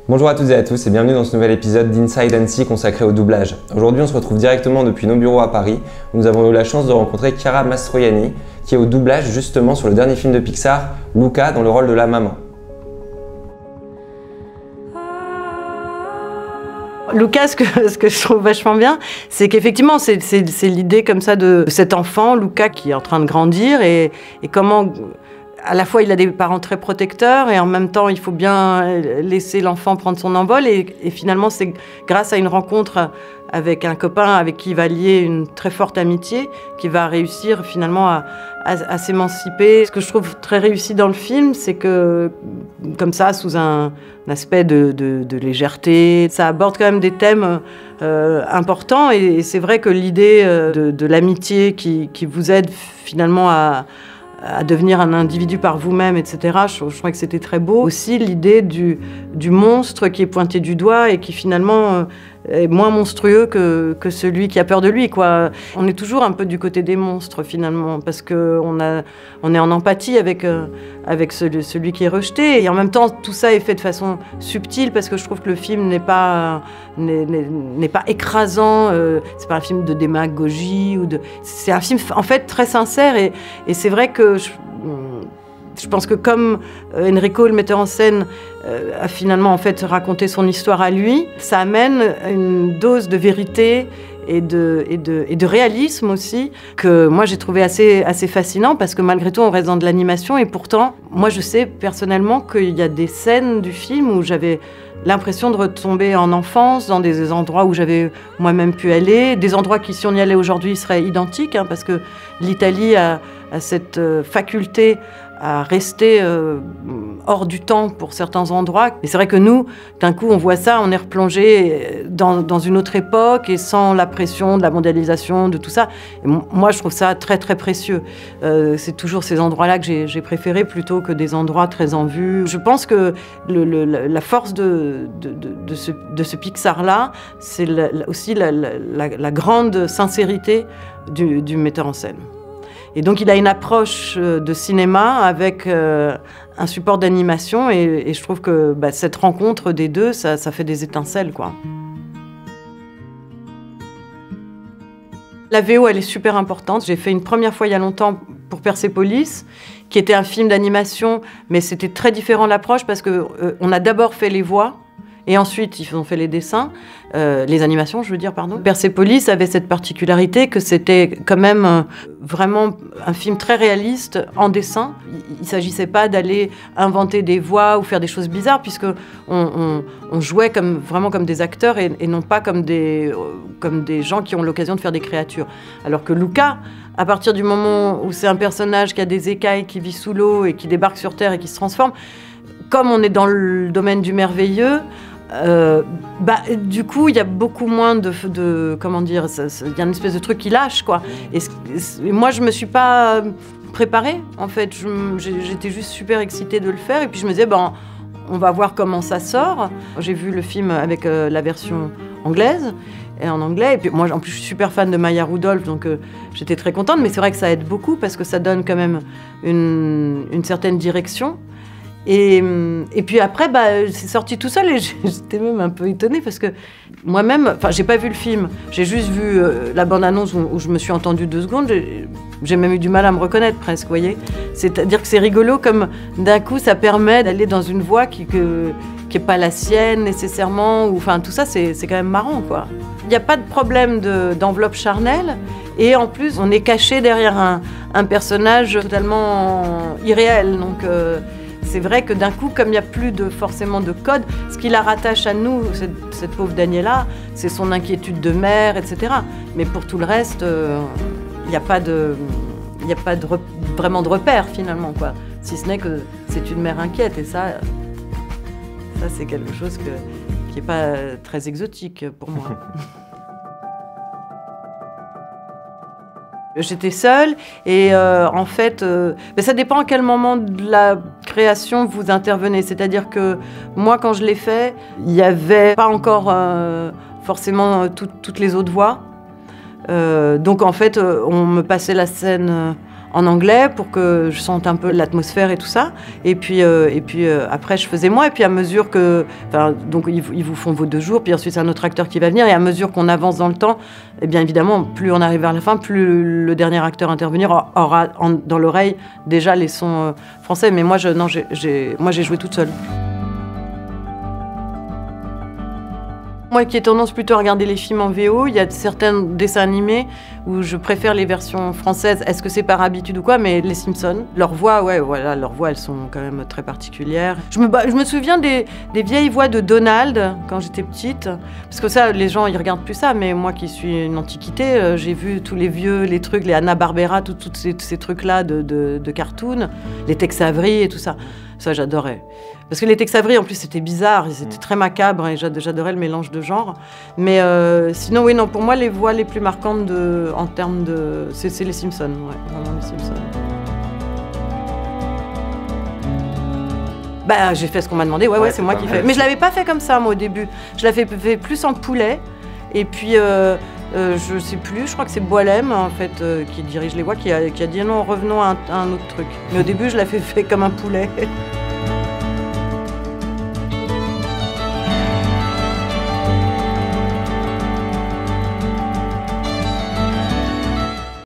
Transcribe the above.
Bonjour à toutes et à tous et bienvenue dans ce nouvel épisode d'Inside Annecy consacré au doublage. Aujourd'hui on se retrouve directement depuis nos bureaux à Paris où nous avons eu la chance de rencontrer Chiara Mastroianni qui est au doublage justement sur le dernier film de Pixar, Luca, dans le rôle de la maman. Luca, ce que je trouve vachement bien, c'est qu'effectivement c'est l'idée comme ça de cet enfant, Luca, qui est en train de grandir et comment... À la fois, il a des parents très protecteurs et en même temps, il faut bien laisser l'enfant prendre son envol. Et finalement, c'est grâce à une rencontre avec un copain avec qui il va lier une très forte amitié qu'il va réussir finalement à s'émanciper. Ce que je trouve très réussi dans le film, c'est que, comme ça, sous un aspect de légèreté, ça aborde quand même des thèmes importants. Et c'est vrai que l'idée de l'amitié qui vous aide finalement à devenir un individu par vous-même, etc. Je crois que c'était très beau. Aussi l'idée du monstre qui est pointé du doigt et qui finalement est moins monstrueux que celui qui a peur de lui, quoi. On est toujours un peu du côté des monstres finalement, parce qu'on est en empathie avec celui qui est rejeté. Et en même temps, tout ça est fait de façon subtile, parce que je trouve que le film n'est pas écrasant. C'est pas un film de démagogie c'est un film en fait très sincère. Et c'est vrai que je pense que comme Enrico, le metteur en scène, a finalement en fait raconté son histoire à lui, ça amène une dose de vérité et de réalisme aussi, que moi j'ai trouvé assez fascinant, parce que malgré tout on reste dans de l'animation, et pourtant moi je sais personnellement qu'il y a des scènes du film où j'avais l'impression de retomber en enfance, dans des endroits où j'avais moi-même pu aller, des endroits qui, si on y allait aujourd'hui, seraient identiques, hein, parce que l'Italie a cette faculté à rester hors du temps pour certains endroits. Et c'est vrai que nous, d'un coup, on voit ça, on est replongé dans une autre époque et sans la pression de la mondialisation, de tout ça. Et moi, je trouve ça très, très précieux. C'est toujours ces endroits-là que j'ai préférés plutôt que des endroits très en vue. Je pense que la force de ce Pixar-là, c'est aussi la grande sincérité du metteur en scène. Et donc il a une approche de cinéma avec un support d'animation, et je trouve que cette rencontre des deux, ça fait des étincelles, quoi. La VO, elle est super importante. J'ai fait une première fois il y a longtemps pour Persepolis, qui était un film d'animation, mais c'était très différent l'approche, parce que on a d'abord fait les voix, et ensuite, ils ont fait les dessins, les animations, je veux dire, pardon. Persepolis avait cette particularité que c'était quand même vraiment un film très réaliste en dessin. Il ne s'agissait pas d'aller inventer des voix ou faire des choses bizarres, puisque on jouait vraiment comme des acteurs et non pas comme des gens qui ont l'occasion de faire des créatures. Alors que Luca, à partir du moment où c'est un personnage qui a des écailles, qui vit sous l'eau et qui débarque sur Terre et qui se transforme, comme on est dans le domaine du merveilleux, du coup, il y a beaucoup moins comment dire, il y a une espèce de truc qui lâche, quoi. Et moi, je me suis pas préparée, en fait. J'étais juste super excitée de le faire, et puis je me disais, on va voir comment ça sort. J'ai vu le film avec la version anglaise, et en anglais, et puis moi, en plus, je suis super fan de Maya Rudolph, donc j'étais très contente, mais c'est vrai que ça aide beaucoup, parce que ça donne quand même une certaine direction. Et puis après, c'est sorti tout seul, et j'étais même un peu étonnée, parce que moi-même, enfin, j'ai pas vu le film, j'ai juste vu la bande-annonce où je me suis entendue 2 secondes, j'ai même eu du mal à me reconnaître presque, vous voyez. C'est-à-dire que c'est rigolo, comme d'un coup, ça permet d'aller dans une voie qui est pas la sienne nécessairement, ou enfin tout ça, c'est quand même marrant, quoi. Il n'y a pas de problème d'enveloppe charnelle, et en plus, on est caché derrière un personnage totalement irréel, donc... c'est vrai que d'un coup, comme il n'y a plus forcément de code, ce qui la rattache à nous, cette pauvre Daniela, c'est son inquiétude de mère, etc. Mais pour tout le reste, il n'y a pas vraiment de repère, finalement, quoi. Si ce n'est que c'est une mère inquiète, et ça c'est quelque chose qui n'est pas très exotique pour moi. J'étais seule, et en fait, ça dépend à quel moment de la création vous intervenez. C'est-à-dire que moi, quand je l'ai fait, il n'y avait pas encore forcément toutes les autres voix. Donc en fait, on me passait la scène en anglais pour que je sente un peu l'atmosphère et tout ça. Et puis après, je faisais moi. Et puis à mesure que... donc ils vous font vos 2 jours, puis ensuite c'est un autre acteur qui va venir. Et à mesure qu'on avance dans le temps, et bien évidemment, plus on arrive vers la fin, plus le dernier acteur à intervenir aura dans l'oreille déjà les sons français. Mais moi, j'ai joué toute seule. Moi qui ai tendance plutôt à regarder les films en VO, il y a certains dessins animés où je préfère les versions françaises. Est-ce que c'est par habitude ou quoi? Mais les Simpsons, leurs voix, ouais, voilà, leurs voix, elles sont quand même très particulières. Je me souviens des vieilles voix de Donald quand j'étais petite. Parce que ça, les gens, ils regardent plus ça. Mais moi qui suis une antiquité, j'ai vu tous les trucs, les Hanna-Barbera, tous ces trucs-là de cartoon, les Tex Avery et tout ça. Ça, j'adorais. Parce que les Tex Avery, en plus, c'était bizarre, c'était très macabre et j'adorais le mélange de genres. Mais sinon, oui, non, pour moi, les voix les plus marquantes en termes de... C'est les Simpsons, ouais, vraiment les Simpsons. Bah, j'ai fait ce qu'on m'a demandé, ouais, c'est moi qui fais. Mais je l'avais pas fait comme ça, moi, au début. Je l'avais fait plus en poulet. Et puis, je sais plus, je crois que c'est Boilem, en fait, qui dirige les voix, qui a dit non, revenons à un autre truc. Mais au début, je l'avais fait comme un poulet.